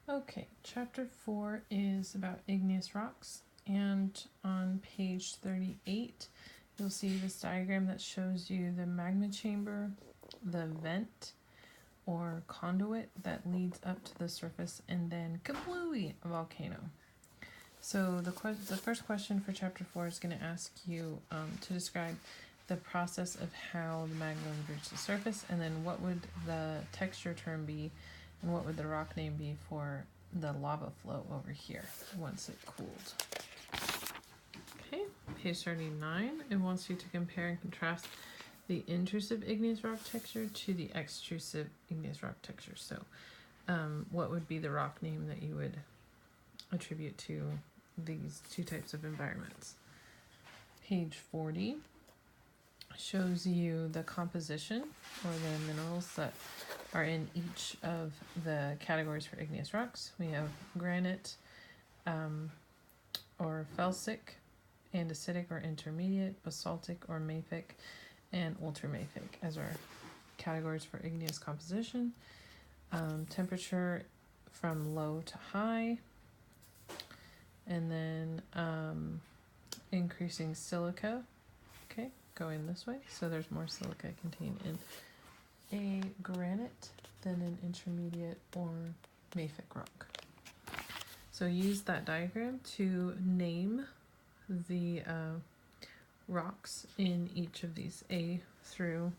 Okay, chapter 4 is about igneous rocks, and on page 38 you'll see this diagram that shows you the magma chamber, the vent or conduit that leads up to the surface, and then kablooey, a volcano. So the first question for chapter 4 is going to ask you to describe the process of how the magma would reach the surface, and then what would the texture term be, and what would the rock name be for the lava flow over here once it cooled. Okay, page 39, it wants you to compare and contrast the intrusive igneous rock texture to the extrusive igneous rock texture. So what would be the rock name that you would attribute to these two types of environments? Page 40 shows you the composition or the minerals that are in each of the categories for igneous rocks. We have granite or felsic, andesitic or intermediate, basaltic or mafic, and ultramafic as our categories for igneous composition. Temperature from low to high, and then increasing silica. Okay, going this way. So there's more silica contained in a granite than an intermediate or mafic rock. So use that diagram to name the rocks in each of these A through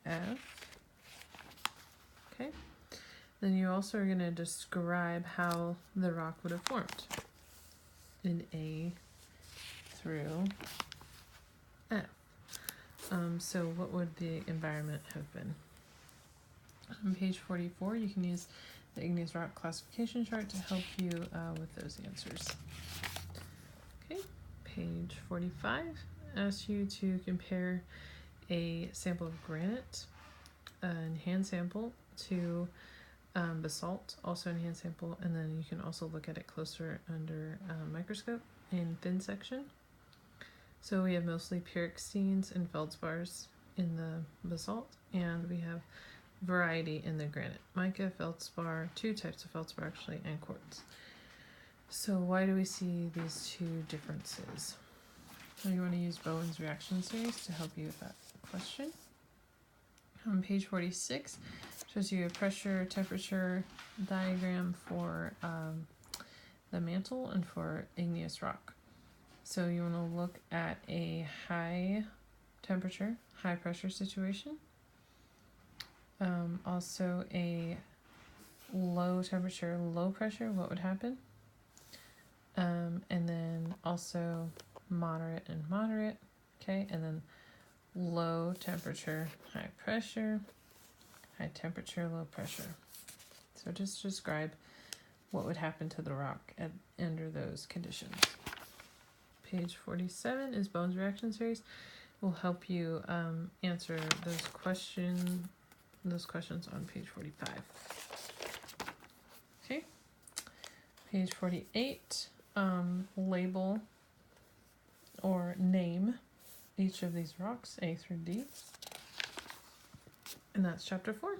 F. Okay. Then you also are going to describe how the rock would have formed in A through F. So what would the environment have been? On page 44, you can use the igneous rock classification chart to help you with those answers. Okay, page 45 asks you to compare a sample of granite, and hand sample, to basalt, also in hand sample, and then you can also look at it closer under microscope in thin section. So we have mostly pyroxenes and feldspars in the basalt, and we have variety in the granite. Mica, feldspar, two types of feldspar actually, and quartz. So why do we see these two differences? Well, you want to use Bowen's reaction series to help you with that question. On page 46, shows you a pressure temperature diagram for the mantle and for igneous rock. So you want to look at a high temperature, high pressure situation. Also a low temperature, low pressure, what would happen? And then also moderate and moderate, okay? And then low temperature, high pressure, high temperature, low pressure. So just describe what would happen to the rock under those conditions. Page 47 is Bowen's reaction series. It will help you answer those questions on page 45. Okay. Page 48, label or name each of these rocks, A through D. And that's chapter 4.